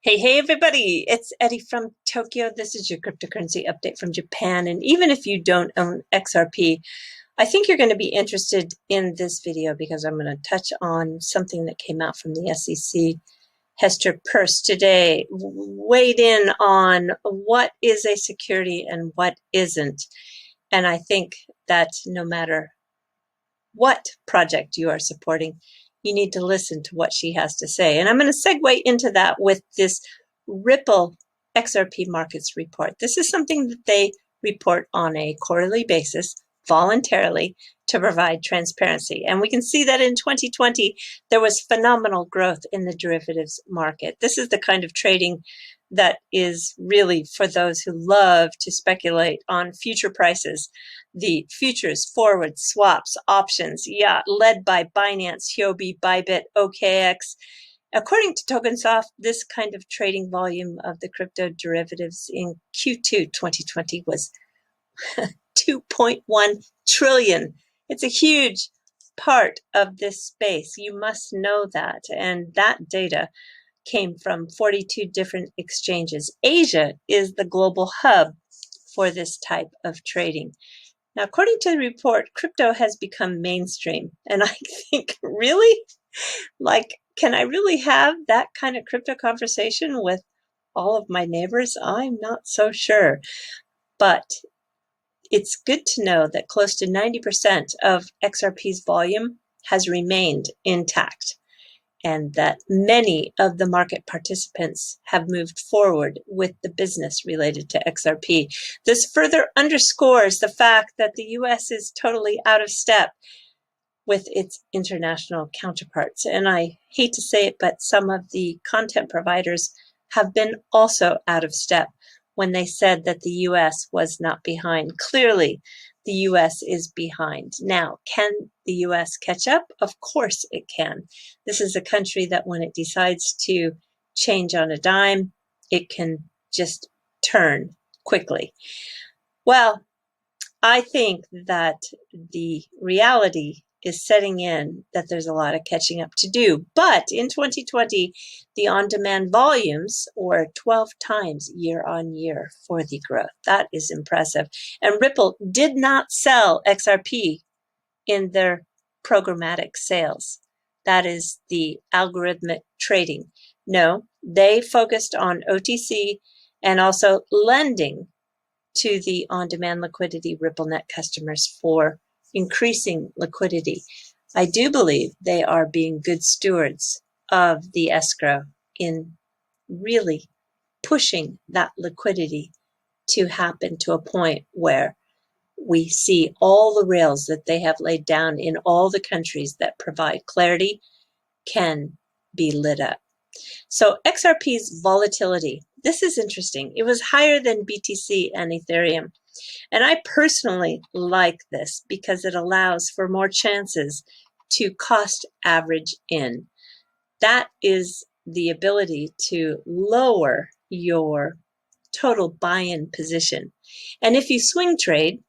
Hey, everybody, it's Eri from Tokyo. This is your cryptocurrency update from Japan. And even if you don't own XRP, I think you're going to be interested in this video because I'm going to touch on something that came out from the SEC. Hester Purse today weighed in on what is a security and what isn't. And I think that no matter what project you are supporting, you need to listen to what she has to say. And I'm going to segue into that with this Ripple XRP markets report. This is something that they report on a quarterly basis voluntarily to provide transparency. And we can see that in 2020, there was phenomenal growth in the derivatives market. This is the kind of trading that is really for those who love to speculate on future prices. The futures, forwards, swaps, options, led by Binance, Huobi, Bybit, OKX. According to TokenSoft, this kind of trading volume of the crypto derivatives in Q2 2020 was 2.1 trillion. It's a huge part of this space. You must know that. And that data came from 42 different exchanges. Asia is the global hub for this type of trading. Now, according to the report, crypto has become mainstream. And I think, really? Can I really have that kind of crypto conversation with all of my neighbors? I'm not so sure. But it's good to know that close to 90% of XRP's volume has remained intact, and that many of the market participants have moved forward with the business related to XRP. This further underscores the fact that the US is totally out of step with its international counterparts. And I hate to say it, but some of the content providers have been also out of step when they said that the US was not behind. Clearly, the US is behind. Now, can the US catch up? Of course it can. This is a country that when it decides to change on a dime, it can just turn quickly. Well, I think that the reality is setting in that there's a lot of catching up to do. But in 2020, the on-demand volumes were 12 times year on year for the growth. That is impressive. And Ripple did not sell XRP in their programmatic sales. That is the algorithmic trading. No, they focused on OTC and also lending to the on-demand liquidity RippleNet customers for increasing liquidity. I do believe they are being good stewards of the escrow in really pushing that liquidity to happen to a point where we see all the rails that they have laid down in all the countries that provide clarity can be lit up. So XRP's volatility, this is interesting. It was higher than BTC and Ethereum. And I personally like this because it allows for more chances to cost average in. That is the ability to lower your total buy-in position. And if you swing trade,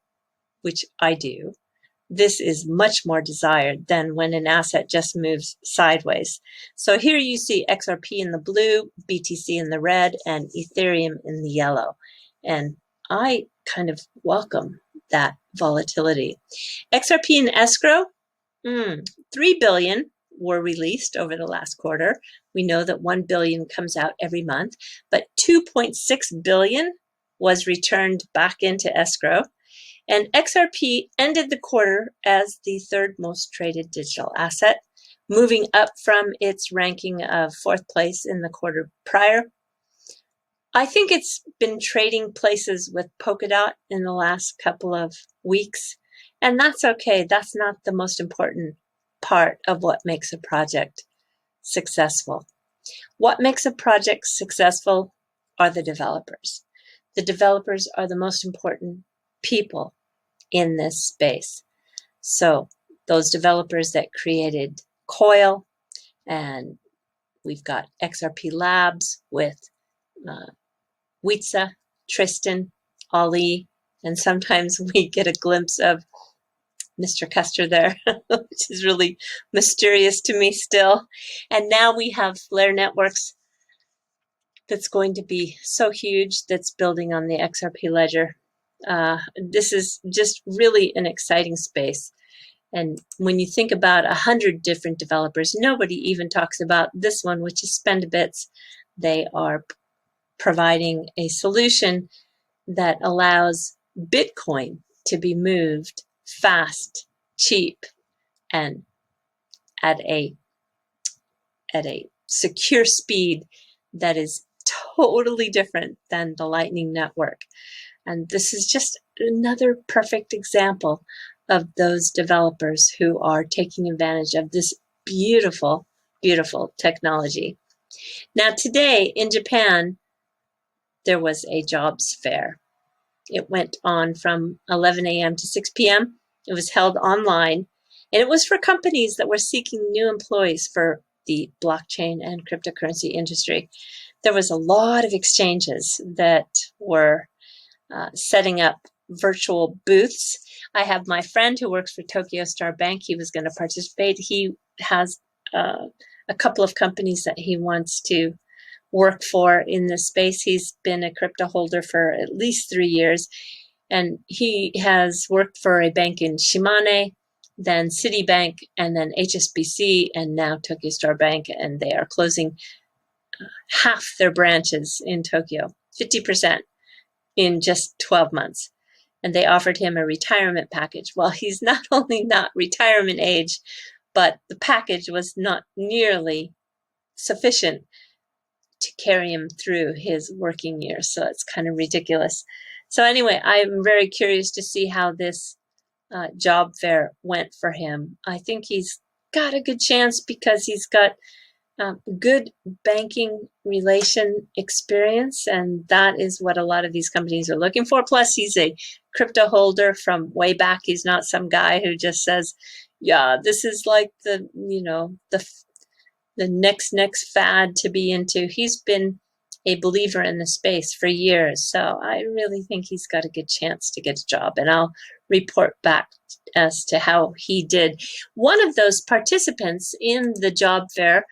which I do, this is much more desired than when an asset just moves sideways. So here you see XRP in the blue, BTC in the red, and Ethereum in the yellow. And I kind of welcome that volatility. XRP in escrow, 3 billion were released over the last quarter. We know that 1 billion comes out every month, but 2.6 billion was returned back into escrow. And XRP ended the quarter as the third most traded digital asset, moving up from its ranking of fourth place in the quarter prior. I think it's been trading places with Polkadot in the last couple of weeks, and that's okay. That's not the most important part of what makes a project successful. What makes a project successful are the developers. The developers are the most important people in this space. So those developers that created Coil, and we've got XRP Labs with Witsa, Tristan, Ali, and sometimes we get a glimpse of Mr. Custer there, which is really mysterious to me still. And now we have Flare Networks. that's going to be so huge, that's building on the XRP ledger. This is just really an exciting space. And when you think about 100 different developers, nobody even talks about this one, which is SpendBits. They are providing a solution that allows Bitcoin to be moved fast, cheap, and at a secure speed that is totally different than the Lightning Network. And this is just another perfect example of those developers who are taking advantage of this beautiful, beautiful technology. Now today in Japan, there was a jobs fair. It went on from 11 a.m. to 6 p.m. It was held online, and it was for companies that were seeking new employees for the blockchain and cryptocurrency industry. There was a lot of exchanges that were setting up virtual booths. I have my friend who works for Tokyo Star Bank. He was going to participate. He has a couple of companies that he wants to work for in this space. He's been a crypto holder for at least 3 years, and he has worked for a bank in Shimane, then Citibank, and then HSBC, and now Tokyo Star Bank, and they are closing half their branches in Tokyo, 50% in just 12 months. And they offered him a retirement package. Well, he's not only not retirement age, but the package was not nearly sufficient to carry him through his working years. So it's kind of ridiculous. So anyway, I'm very curious to see how this job fair went for him. I think he's got a good chance because he's got good banking relation experience, and that is what a lot of these companies are looking for. Plus, he's a crypto holder from way back. He's not some guy who just says, yeah, this is like the, you know, the next fad to be into. He's been a believer in the space for years. So I really think he's got a good chance to get a job, and I'll report back as to how he did. One of those participants in the job fair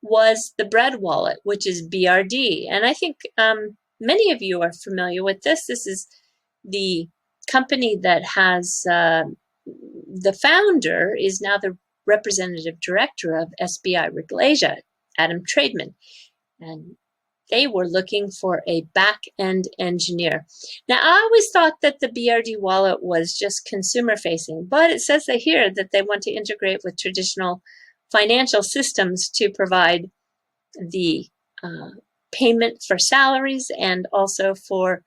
was the Bread Wallet, which is BRD. And I think many of you are familiar with this. This is the company that has, the founder is now the representative director of SBI Ripple Asia, Adam Trademan. And they were looking for a back-end engineer. Now, I always thought that the BRD wallet was just consumer-facing, but it says here that they want to integrate with traditional financial systems to provide the payment for salaries and also for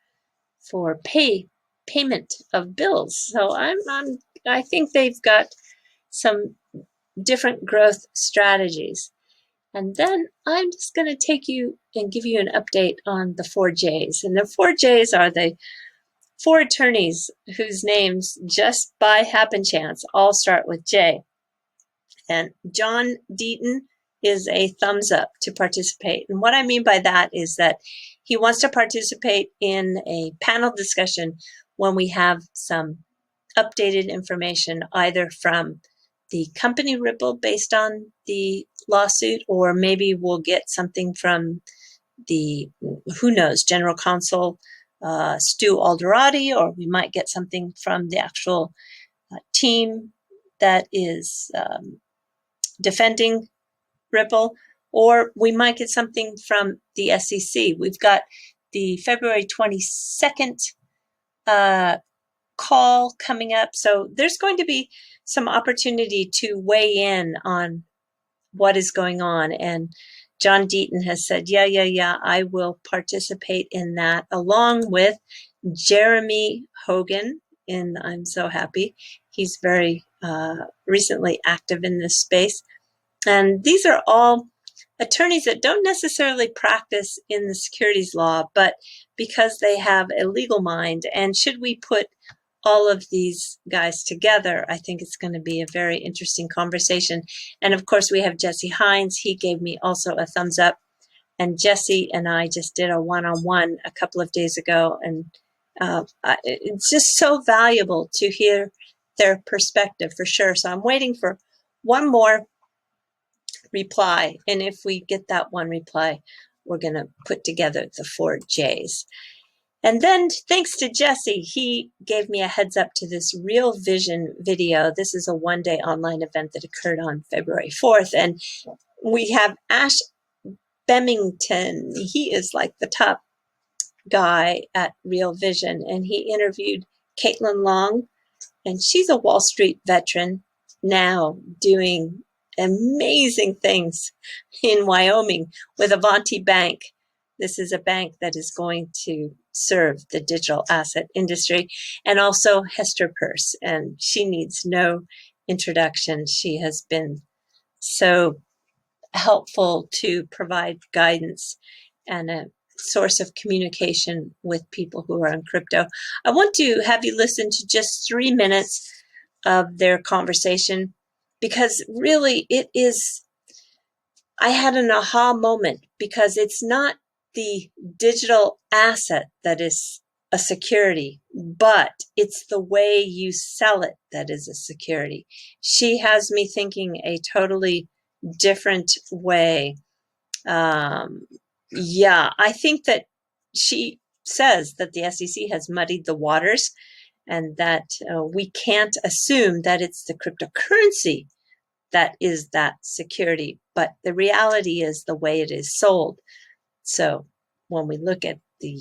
payment of bills. So I think they've got some different growth strategies. And then I'm just going to take you and give you an update on the 4 J's. And the 4 J's are the 4 attorneys whose names, just by happen chance, all start with J. And John Deaton is a thumbs up to participate. And what I mean by that is that he wants to participate in a panel discussion when we have some updated information, either from the company Ripple based on the lawsuit, or maybe we'll get something from the, who knows, General Counsel Stu Alderati, or we might get something from the actual team that is defending Ripple, or we might get something from the SEC. We've got the February 22nd call coming up, so there's going to be some opportunity to weigh in on what is going on. And John Deaton has said, yeah, I will participate in that, along with Jeremy Hogan. And I'm so happy. He's very recently active in this space. And these are all attorneys that don't necessarily practice in the securities law, but because they have a legal mind. And should we put all of these guys together, I think it's going to be a very interesting conversation. And of course, we have Jesse Hines. He gave me also a thumbs up. And Jesse and I just did a one-on-one a couple of days ago. And it's just so valuable to hear their perspective for sure. So I'm waiting for one more reply. And if we get that one reply, we're going to put together the 4 J's. And then thanks to Jesse, he gave me a heads up to this Real Vision video. This is a one-day online event that occurred on February 4th. And we have Ash Bemington. He is like the top guy at Real Vision. And he interviewed Caitlin Long. And she's a Wall Street veteran now doing amazing things in Wyoming with Avanti Bank. This is a bank that is going to serve the digital asset industry, and also Hester Purse. And she needs no introduction. She has been so helpful to provide guidance and a source of communication with people who are in crypto. I want to have you listen to just 3 minutes of their conversation, because really it is, I had an aha moment, because it's not the digital asset that is a security, but it's the way you sell it that is a security. She has me thinking a totally different way. Yeah, I think that she says that the SEC has muddied the waters, and that we can't assume that it's the cryptocurrency that is that security, but the reality is the way it is sold. So when we look at the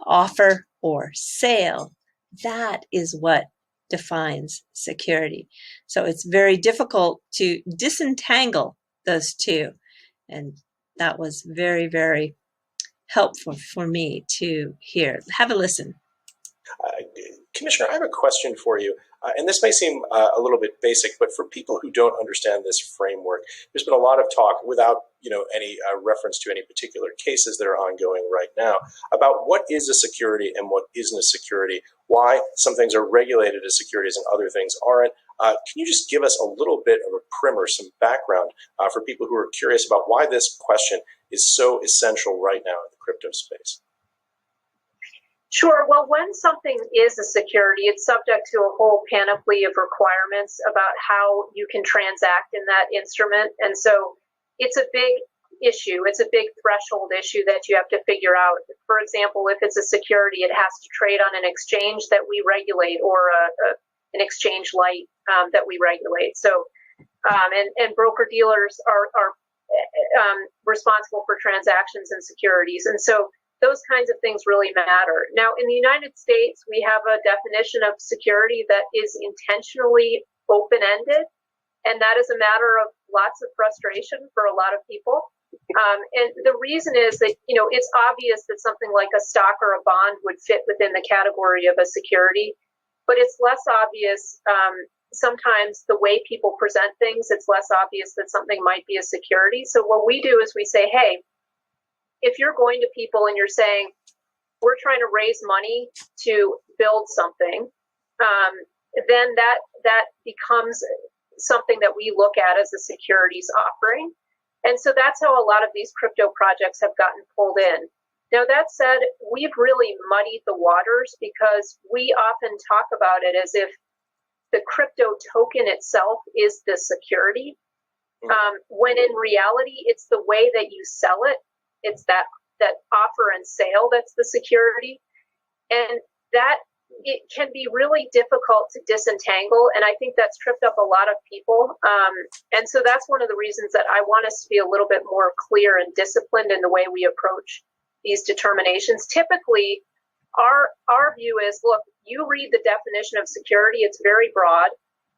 offer or sale, that is what defines security. So it's very difficult to disentangle those two. And that was very, very helpful for me to hear. Have a listen. Commissioner, I have a question for you. And this may seem a little bit basic, but for people who don't understand this framework, there's been a lot of talk, without any reference to any particular cases that are ongoing right now, about what is a security and what isn't a security, why some things are regulated as securities and other things aren't. Can you just give us a little bit of a primer, some background for people who are curious about why this question is so essential right now in the crypto space? Sure. Well, when something is a security, it's subject to a whole panoply of requirements about how you can transact in that instrument. And so it's a big issue. It's a big threshold issue that you have to figure out. For example, if it's a security, it has to trade on an exchange that we regulate, or an exchange light that we regulate. So, and broker dealers are responsible for transactions and securities. And so those kinds of things really matter. Now, in the United States, we have a definition of security that is intentionally open-ended, and that is a matter of lots of frustration for a lot of people. And the reason is that, it's obvious that something like a stock or a bond would fit within the category of a security, but it's less obvious. Sometimes the way people present things, it's less obvious that something might be a security. So what we do is we say, hey, if you're going to people and you're saying, we're trying to raise money to build something, then that becomes something that we look at as a securities offering. And so that's how a lot of these crypto projects have gotten pulled in. Now, that said, we've really muddied the waters, because we often talk about it as if the crypto token itself is the security, when in reality, it's the way that you sell it. It's that offer and sale that's the security. And that it can be really difficult to disentangle. And I think that's tripped up a lot of people. And so that's one of the reasons that I want us to be a little bit more clear and disciplined in the way we approach these determinations. Typically, our view is, look, you read the definition of security, it's very broad.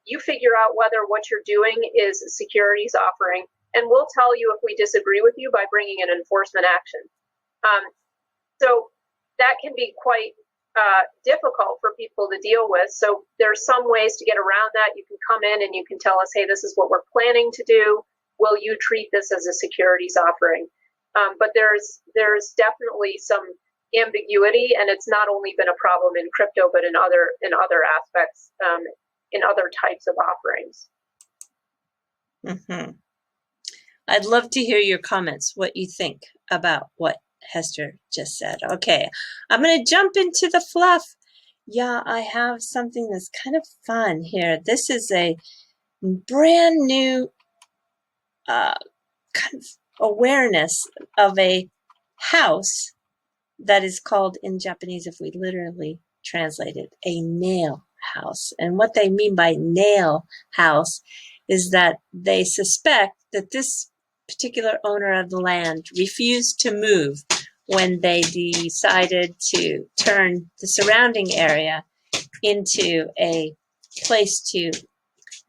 You figure out whether what you're doing is a securities offering, and we'll tell you if we disagree with you by bringing an enforcement action. So that can be quite difficult for people to deal with. So there's some ways to get around that. You can come in and you can tell us, hey, this is what we're planning to do. Will you treat this as a securities offering? But there's definitely some ambiguity, and it's not only been a problem in crypto, but in other aspects, in other types of offerings. Mm-hmm. I'd love to hear your comments, what you think about what Hester just said. Okay, I'm going to jump into the fluff. Yeah, I have something that's kind of fun here. This is a brand new kind of awareness of a house that is called in Japanese, if we literally translate it, a nail house. And what they mean by nail house is that they suspect that this particular owner of the land refused to move when they decided to turn the surrounding area into a place to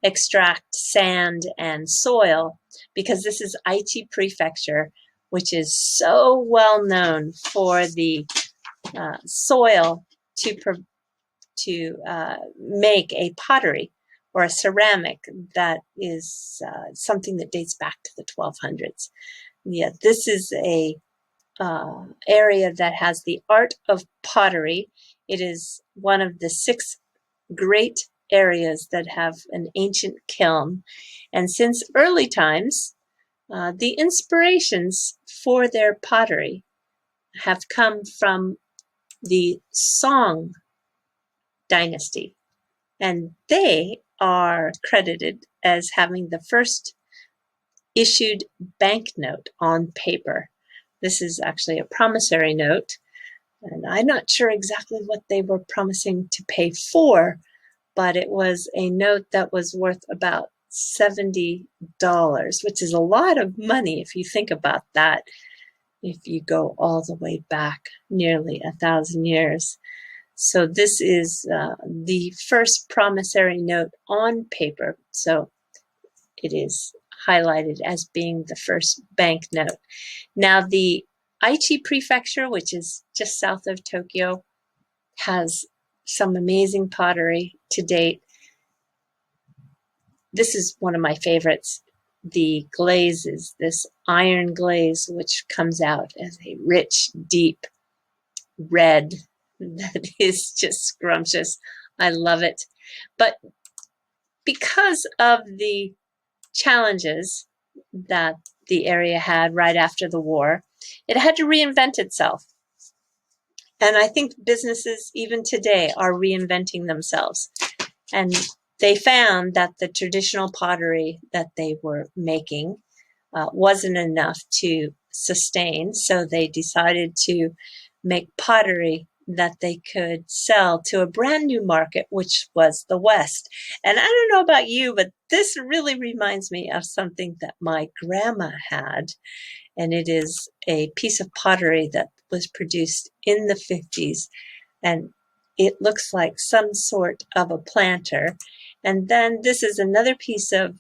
extract sand and soil, because this is Aichi Prefecture, which is so well known for the soil to make a pottery or a ceramic that is something that dates back to the 1200s. Yeah, this is a area that has the art of pottery. It is one of the 6 great areas that have an ancient kiln. And since early times, the inspirations for their pottery have come from the Song dynasty. And they are credited as having the first issued banknote on paper. This is actually a promissory note, and I'm not sure exactly what they were promising to pay for, but it was a note that was worth about $70, which is a lot of money if you think about that, if you go all the way back nearly 1,000 years. So this is the first promissory note on paper. So it is highlighted as being the first banknote. Now the Aichi Prefecture, which is just south of Tokyo, has some amazing pottery to date. This is one of my favorites. The glaze is this iron glaze, which comes out as a rich, deep red that is just scrumptious. I love it. But because of the challenges that the area had right after the war, it had to reinvent itself. And I think businesses even today are reinventing themselves. And they found that the traditional pottery that they were making wasn't enough to sustain. So they decided to make pottery that they could sell to a brand new market, which was the West. And I don't know about you, but this really reminds me of something that my grandma had. And it is a piece of pottery that was produced in the 50s. And it looks like some sort of a planter. And then this is another piece of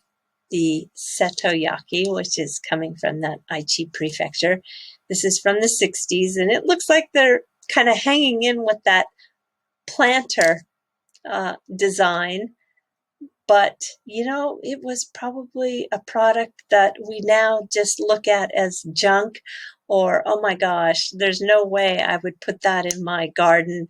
the setoyaki, which is coming from that Aichi Prefecture. This is from the 60s, and it looks like they're kind of hanging in with that planter design. But, you know, it was probably a product that we now just look at as junk, or, oh my gosh, there's no way I would put that in my garden,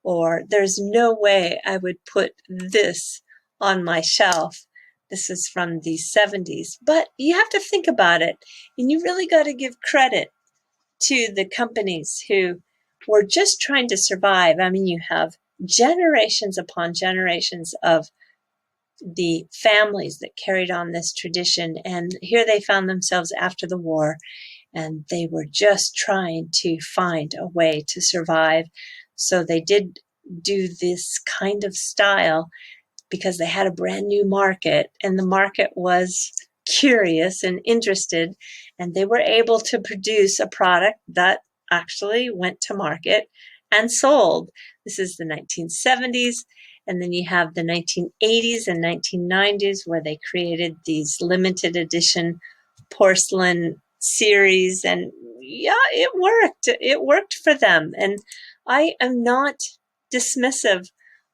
or there's no way I would put this on my shelf. This is from the 70s. But you have to think about it, and you really got to give credit to the companies who were just trying to survive. I mean, you have generations upon generations of the families that carried on this tradition, and here they found themselves after the war, and they were just trying to find a way to survive. So they did do this kind of style because they had a brand new market, and the market was curious and interested, and they were able to produce a product that actually went to market and sold. This is the 1970s. And then you have the 1980s and 1990s, where they created these limited edition porcelain series. And yeah, it worked. It worked for them. And I am not dismissive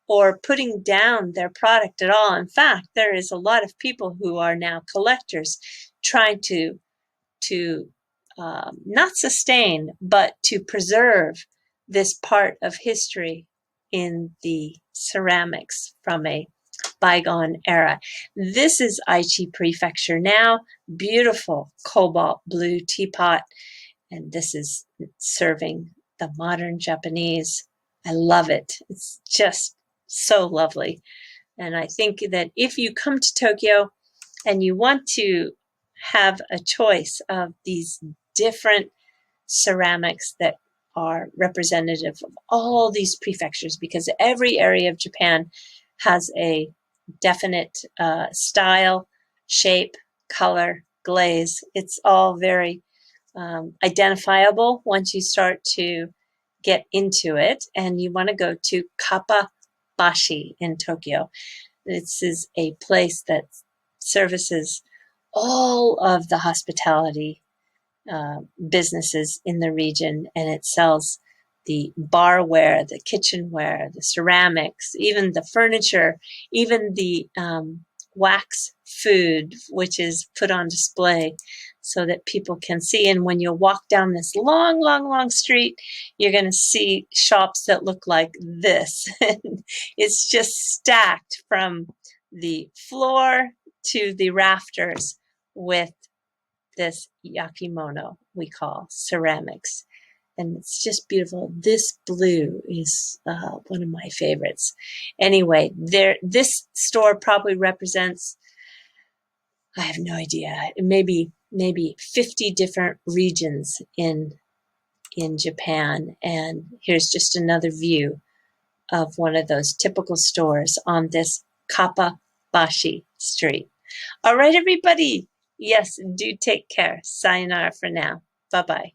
or putting down their product at all. In fact, there is a lot of people who are now collectors trying to not sustain, but to preserve this part of history in the ceramics from a bygone era. This is Aichi Prefecture now. Beautiful cobalt blue teapot. And this is serving the modern Japanese. I love it. It's just so lovely. And I think that if you come to Tokyo and you want to have a choice of these different ceramics that are representative of all these prefectures, because every area of Japan has a definite style, shape, color, glaze. It's all very identifiable once you start to get into it. And you want to go to Kappabashi in Tokyo. This is a place that services all of the hospitality businesses in the region, and it sells the barware, the kitchenware, the ceramics, even the furniture, even the wax food, which is put on display so that people can see. And when you walk down this long, long, long street, you're going to see shops that look like this. It's just stacked from the floor to the rafters with this yakimono we call ceramics, and it's just beautiful. This blue is one of my favorites. Anyway, this store probably represents, I have no idea, maybe 50 different regions in Japan. And here's just another view of one of those typical stores on this Kappabashi street. All right, everybody. Yes, do take care. Sayonara for now. Bye-bye.